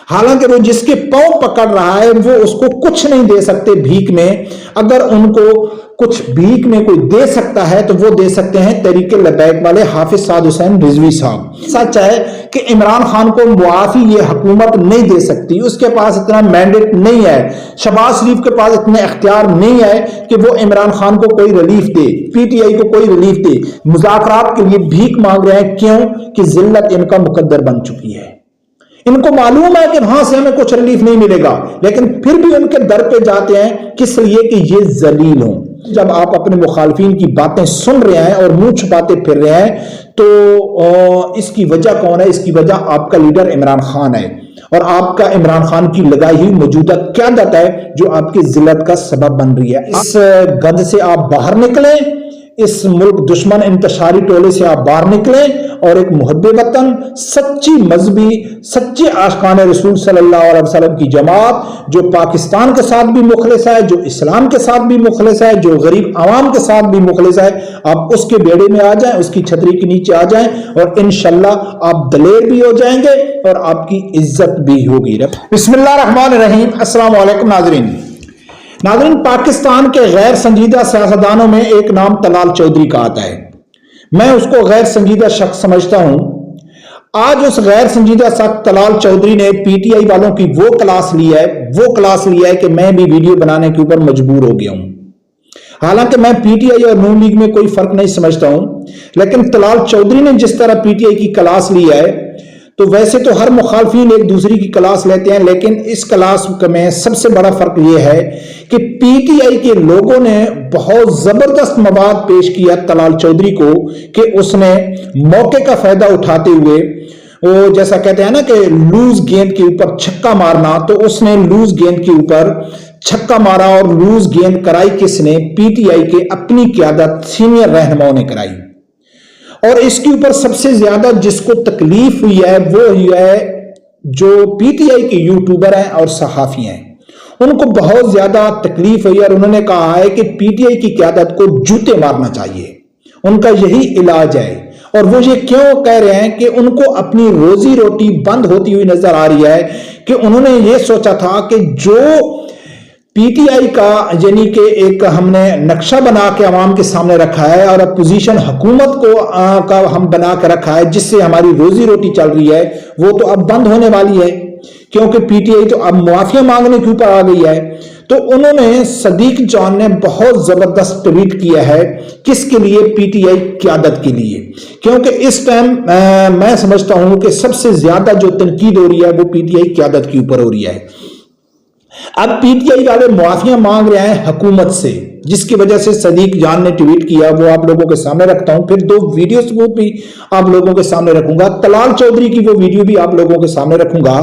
حالانکہ وہ جس کے پاؤں پکڑ رہا ہے وہ اس کو کچھ نہیں دے سکتے بھیک میں. اگر ان کو کچھ بھیک میں کوئی دے سکتا ہے تو وہ دے سکتے ہیں تحریک لبیک والے حافظ سعد حسین رضوی صاحب. سچ ہے کہ عمران خان کو معافی یہ حکومت نہیں دے سکتی, اس کے پاس اتنا مینڈیٹ نہیں ہے, شہباز شریف کے پاس اتنے اختیار نہیں ہے کہ وہ عمران خان کو کوئی relief they, P T I کو کوئی ریلیف دے. مذاکرات کے لیے بھیک مانگ رہے ہیں, کیوں کہ ذلت ان کا مقدر بن چکی ہے. ان کو معلوم ہے کہ وہاں سے ہمیں کچھ ریلیف نہیں ملے گا, لیکن پھر بھی ان کے در پہ جاتے ہیں. کس لیے کہ یہ ذلیل ہوں. جب آپ اپنے مخالفین کی باتیں سن رہے ہیں اور منہ چھپاتے پھر رہے ہیں تو اس کی وجہ کون ہے؟ اس کی وجہ آپ کا لیڈر عمران خان ہے, اور آپ کا عمران خان کی لگائی ہوئی موجودہ قیادت ہے جو آپ کی ذلت کا سبب بن رہی ہے. اس گند سے آپ باہر نکلیں, اس ملک دشمن انتشاری ٹولے سے آپ باہر نکلیں, اور ایک محب وطن, سچی مذہبی, سچے عاشقان رسول صلی اللہ علیہ وسلم کی جماعت جو پاکستان کے ساتھ بھی مخلص ہے, جو اسلام کے ساتھ بھی مخلص ہے, جو غریب عوام کے ساتھ بھی مخلص ہے, آپ اس کے بیڑے میں آ جائیں, اس کی چھتری کے نیچے آ جائیں, اور انشاءاللہ آپ دلیر بھی ہو جائیں گے اور آپ کی عزت بھی ہوگی. بسم اللہ الرحمن الرحیم. السلام علیکم ناظرین. پاکستان کے غیر سنجیدہ سیاستدانوں میں ایک نام طلال چودھری کا آتا ہے. میں اس کو غیر سنجیدہ شخص سمجھتا ہوں. آج اس غیر سنجیدہ شخص طلال چودھری نے پی ٹی آئی والوں کی وہ کلاس لی ہے کہ میں بھی ویڈیو بنانے کے اوپر مجبور ہو گیا ہوں. حالانکہ میں پی ٹی آئی اور نون لیگ میں کوئی فرق نہیں سمجھتا ہوں, لیکن طلال چودھری نے جس طرح پی ٹی آئی کی کلاس لی ہے تو ویسے تو ہر مخالفین ایک دوسری کی کلاس لیتے ہیں, لیکن اس کلاس میں سب سے بڑا فرق یہ ہے کہ پی ٹی آئی کے لوگوں نے بہت زبردست مواد پیش کیا طلال چودھری کو کہ اس نے موقع کا فائدہ اٹھاتے ہوئے, وہ جیسا کہتے ہیں نا کہ لوز گیند کے اوپر چھکا مارنا, تو اس نے لوز گیند کے اوپر چھکا مارا, اور لوز گیند کرائی کس نے؟ پی ٹی آئی کے اپنی قیادت سینئر رہنماؤں نے کرائی. اور اس کے اوپر سب سے زیادہ جس کو تکلیف ہوئی ہے وہ ہے جو پی ٹی آئی کے یوٹیوبر ہیں اور صحافی ہیں. ان کو بہت زیادہ تکلیف ہوئی, اور انہوں نے کہا ہے کہ پی ٹی آئی کی قیادت کو جوتے مارنا چاہیے, ان کا یہی علاج ہے. اور وہ یہ کیوں کہہ رہے ہیں کہ ان کو اپنی روزی روٹی بند ہوتی ہوئی نظر آ رہی ہے, کہ انہوں نے یہ سوچا تھا کہ جو پی ٹی آئی کا یعنی کہ ایک ہم نے نقشہ بنا کے عوام کے سامنے رکھا ہے اور اپوزیشن حکومت کو کا ہم بنا کے رکھا ہے جس سے ہماری روزی روٹی چل رہی ہے, وہ تو اب بند ہونے والی ہے, کیونکہ پی ٹی آئی تو اب معافیاں مانگنے کے اوپر آ گئی ہے. تو انہوں نے صدیق جان نے بہت زبردست ٹویٹ کیا ہے, کس کے لیے؟ پی ٹی آئی قیادت کے لیے, کیونکہ اس ٹائم میں سمجھتا ہوں کہ سب سے زیادہ جو تنقید ہو رہی ہے وہ پی ٹی آئی قیادت کے اوپر ہو رہی ہے. اب پی ٹی آئی والے معافیاں مانگ رہے ہیں حکومت سے, جس کی وجہ سے صدیق جان نے ٹویٹ کیا, وہ آپ لوگوں کے سامنے رکھتا ہوں. پھر 2 ویڈیو ثبوت بھی آپ لوگوں کے سامنے رکھوں گا, طلال چودھری کی وہ ویڈیو بھی آپ لوگوں کے سامنے رکھوں گا.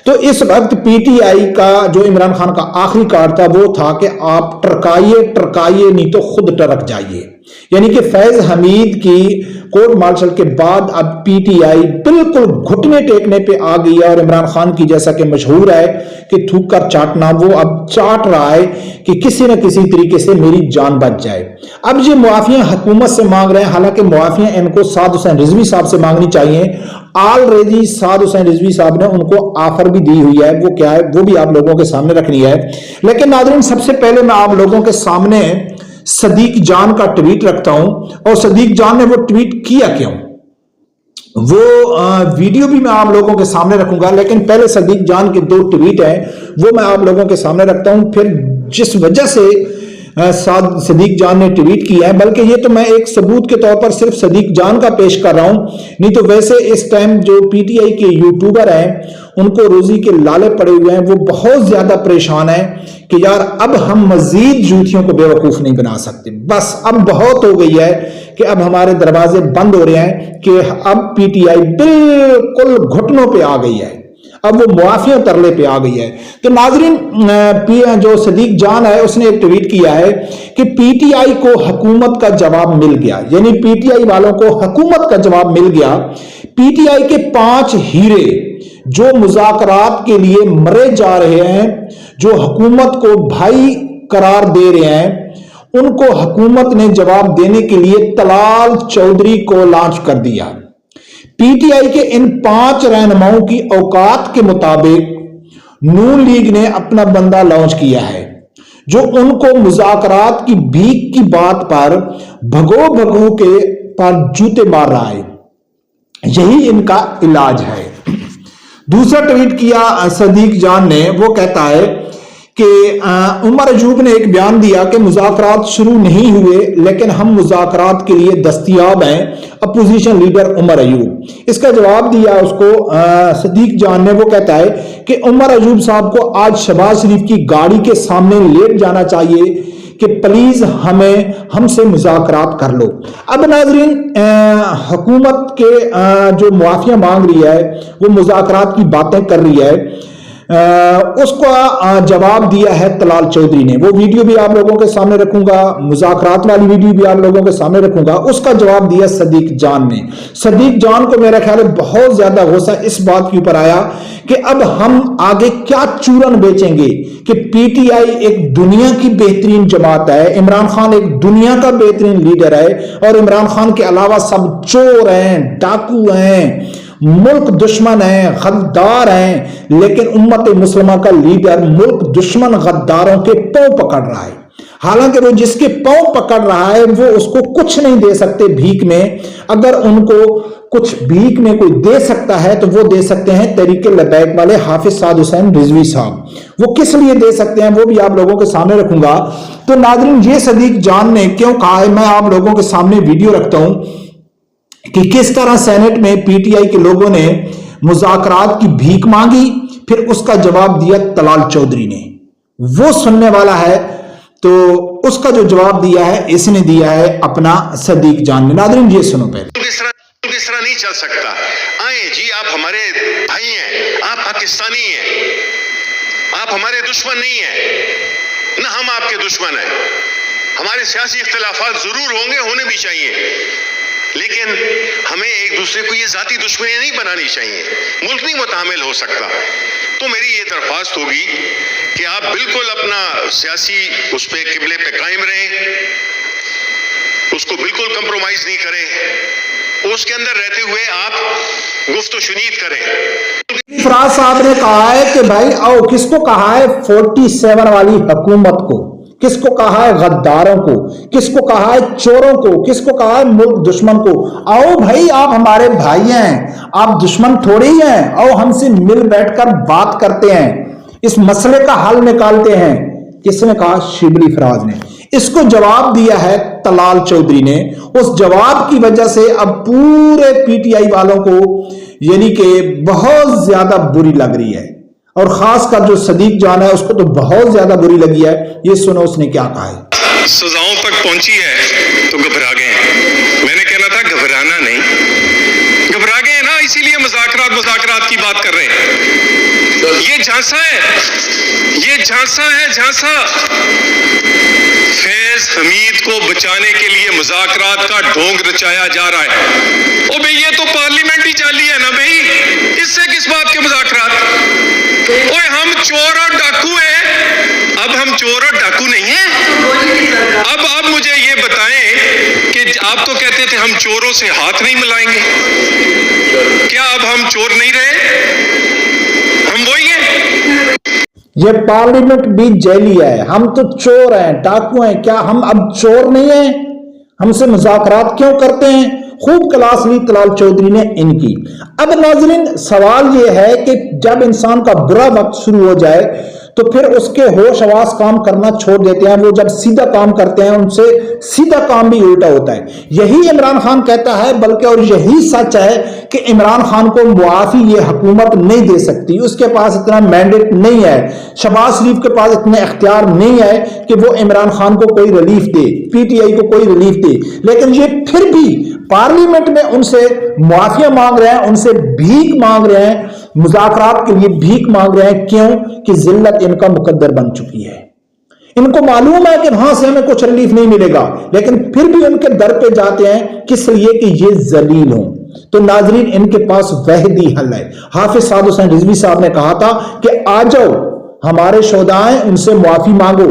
تو اس وقت پی ٹی آئی کا جو عمران خان کا آخری کارڈ تھا وہ تھا کہ آپ ٹرکائیے نہیں تو خود ٹرک جائیے. یعنی کہ فیض حمید کی کورٹ مارشل کے بعد اب پی ٹی آئی بالکل گھٹنے ٹیکنے پہ آ گئی ہے, اور عمران خان کی جیسا کہ مشہور ہے کہ تھوک کر چاٹنا, وہ اب چاٹ رہا ہے کہ کسی نہ کسی طریقے سے میری جان بچ جائے. اب یہ معافیاں حکومت سے مانگ رہے ہیں, حالانکہ معافیاں ان کو سعد حسین رضوی صاحب سے مانگنی چاہیے. آلریڈی سعد حسین رضوی صاحب نے ان کو آفر بھی دی ہوئی ہے, وہ کیا ہے وہ بھی آپ لوگوں کے سامنے رکھنی ہے. لیکن ناظرین سب سے پہلے میں آپ لوگوں کے سامنے صدیق جان کا ٹویٹ رکھتا ہوں, اور صدیق جان نے وہ ٹویٹ کیا کیوں, وہ ویڈیو بھی میں آپ لوگوں کے سامنے رکھوں گا. لیکن پہلے صدیق جان کے 2 ٹویٹ ہیں وہ میں آپ لوگوں کے سامنے رکھتا ہوں, پھر جس وجہ سے صدیق جان نے ٹویٹ کیا ہے, بلکہ یہ تو میں ایک ثبوت کے طور پر صرف صدیق جان کا پیش کر رہا ہوں, نہیں تو ویسے اس ٹائم جو پی ٹی آئی کے یوٹیوبر ہیں ان کو روزی کے لالے پڑے ہوئے ہیں, وہ بہت زیادہ پریشان ہیں کہ یار اب ہم مزید جوتیوں کو بے وقوف نہیں بنا سکتے, بس اب بہت ہو گئی ہے کہ اب ہمارے دروازے بند ہو رہے ہیں, کہ اب پی ٹی آئی بالکل گھٹنوں پہ آ گئی ہے, اب وہ معافیاں ترلے پہ آ گئی ہے. تو ناظرین جو صدیق جان ہے اس نے ایک ٹویٹ کیا ہے کہ پی ٹی آئی کو حکومت کا جواب مل گیا, یعنی پی ٹی آئی والوں کو حکومت کا جواب مل گیا. پی ٹی آئی کے 5 ہیرے جو مذاکرات کے لیے مرے جا رہے ہیں, جو حکومت کو بھائی قرار دے رہے ہیں, ان کو حکومت نے جواب دینے کے لیے طلال چودھری کو لانچ کر دیا. پی ٹی آئی کے ان 5 رہنماؤں کی اوقات کے مطابق نون لیگ نے اپنا بندہ لانچ کیا ہے جو ان کو مذاکرات کی بھیک کی بات پر بھگو بھگو کے پر جوتے مار رہا ہے. یہی ان کا علاج ہے. دوسرا ٹویٹ کیا صدیق جان نے، وہ کہتا ہے کہ عمر ایوب نے ایک بیان دیا کہ مذاکرات شروع نہیں ہوئے لیکن ہم مذاکرات کے لیے دستیاب ہیں، اپوزیشن لیڈر عمر ایوب. اس کا جواب دیا اس کو صدیق جان نے، وہ کہتا ہے کہ عمر ایوب صاحب کو آج شہباز شریف کی گاڑی کے سامنے لیٹ جانا چاہیے کہ پلیز ہم سے مذاکرات کر لو. اب ناظرین، حکومت کے جو معافیہ مانگ رہی ہے، وہ مذاکرات کی باتیں کر رہی ہے، اس کو جواب دیا ہے طلال چودھری نے. وہ ویڈیو بھی آپ لوگوں کے سامنے رکھوں گا، مذاکرات والی ویڈیو بھی آپ لوگوں کے سامنے رکھوں گا. اس کا جواب دیا صدیق جان نے. صدیق جان کو میرا خیال ہے بہت زیادہ غصہ اس بات کے اوپر آیا کہ اب ہم آگے کیا چورن بیچیں گے کہ پی ٹی آئی ایک دنیا کی بہترین جماعت ہے، عمران خان ایک دنیا کا بہترین لیڈر ہے، اور عمران خان کے علاوہ سب چور ہیں، ڈاکو ہیں، ملک دشمن ہیں، غدار ہیں، لیکن امت مسلمہ کا لیڈر ملک دشمن غداروں کے پاؤں پکڑ رہا ہے. حالانکہ وہ جس کے پاؤں پکڑ رہا ہے وہ اس کو کچھ نہیں دے سکتے بھیک میں. اگر ان کو کچھ بھیک میں کوئی دے سکتا ہے تو وہ دے سکتے ہیں تحریک لبیک والے حافظ سعد حسین رضوی صاحب. وہ کس لیے دے سکتے ہیں وہ بھی آپ لوگوں کے سامنے رکھوں گا. تو ناظرین، یہ صدیق جان نے کیوں کہا ہے، میں آپ لوگوں کے سامنے ویڈیو رکھتا ہوں کہ کس طرح سینٹ میں پی ٹی آئی کے لوگوں نے مذاکرات کی بھیک مانگی، پھر اس کا جواب دیا طلال چودھری نے. وہ سننے والا ہے، تو اس کا جو جواب دیا ہے اس نے دیا ہے اپنا صدیق جان نے. ناظرین یہ سنو پہلے. اس طرح نہیں چل سکتا. آئیں جی، آپ ہمارے بھائی ہیں، آپ پاکستانی ہیں، آپ ہمارے دشمن نہیں ہیں، نہ ہم آپ کے دشمن ہیں. ہمارے سیاسی اختلافات ضرور ہوں گے، ہونے بھی چاہیے، لیکن ہمیں ایک دوسرے کو یہ ذاتی دشمنی نہیں بنانی چاہیے. ملک نہیں متحمل ہو سکتا. تو میری یہ درخواست ہوگی کہ آپ بالکل اپنا سیاسی اس پہ قبلے پہ قائم رہیں، اس کو بالکل کمپرومائز نہیں کریں، اس کے اندر رہتے ہوئے آپ گفت و شنید کریں. فراز صاحب نے کہا ہے کہ بھائی آؤ، کس کو کہا ہے 47 والی حکومت کو، کس کو کہا ہے غداروں کو، کس کو کہا ہے چوروں کو، کس کو کہا ہے ملک دشمن کو. آؤ بھائی، آپ ہمارے بھائی ہیں، آپ دشمن تھوڑے ہی ہیں. آؤ ہم سے مل بیٹھ کر بات کرتے ہیں، اس مسئلے کا حل نکالتے ہیں. کس نے کہا؟ شبلی فراز نے. اس کو جواب دیا ہے طلال چودھری نے. اس جواب کی وجہ سے اب پورے پی ٹی آئی والوں کو یعنی کہ بہت زیادہ بری لگ رہی ہے، اور خاص کر جو صدیق جان ہے اس کو تو بہت زیادہ بری لگی ہے. یہ سنو اس نے کیا کہا ہے. سزاؤں تک پہنچی ہے تو گھبرا گئے ہیں. میں نے کہنا تھا گھبرانا نہیں، گھبرا گئے ہیں نا، اسی لیے مذاکرات کی بات کر رہے ہیں. یہ جھانسا ہے، یہ جھانسا ہے، جھانسا. فیض حمید کو بچانے کے لیے مذاکرات کا ڈھونگ رچایا جا رہا ہے. او بھئی یہ تو پارلیمنٹ ہی چالی ہے نا بھئی، اس سے کس بات کے مذاکرات؟ اوے ہم چور اور ڈاکو ہیں، اب ہم چور اور ڈاکو نہیں ہیں. اب مجھے یہ بتائیں کہ آپ تو کہتے تھے ہم چوروں سے ہاتھ نہیں ملائیں گے، کیا اب ہم چور نہیں رہے؟ ہم وہی ہیں. یہ پارلیمنٹ بھی جیلی ہے، ہم تو چور ہیں، ڈاکو ہیں، کیا ہم اب چور نہیں ہیں؟ ہم سے مذاکرات کیوں کرتے ہیں؟ خوب کلاس لی طلال چودھری نے ان کی. اب ناظرین، سوال یہ ہے کہ جب انسان کا برا وقت شروع ہو جائے تو پھر اس کے ہوش حواس کام کرنا چھوڑ دیتے ہیں. وہ جب سیدھا کام کرتے ہیں ان سے سیدھا کام بھی الٹا ہوتا ہے. یہی عمران خان کہتا ہے، بلکہ اور یہی سچ ہے کہ عمران خان کو معافی یہ حکومت نہیں دے سکتی. اس کے پاس اتنا مینڈیٹ نہیں ہے، شہباز شریف کے پاس اتنے اختیار نہیں ہے کہ وہ عمران خان کو کوئی relief they, P T I کو کوئی ریلیف دے. لیکن یہ پھر بھی پارلیمنٹ میں ان سے معافیہ مانگ رہے ہیں، ان سے بھیک مانگ رہے ہیں، مذاکرات کے لیے بھیک مانگ رہے ہیں. کیوں؟ کہ ذلت ان کا مقدر بن چکی ہے. ان کو معلوم ہے کہ وہاں سے ہمیں کچھ ریلیف نہیں ملے گا، لیکن پھر بھی ان کے در پہ جاتے ہیں. کس لیے؟ کہ یہ ذلیل ہوں. تو ناظرین، ان کے پاس وحدی حل ہے. حافظ سعد حسین رضوی صاحب نے کہا تھا کہ آ جاؤ، ہمارے شہداء ہیں، ان سے معافی مانگو.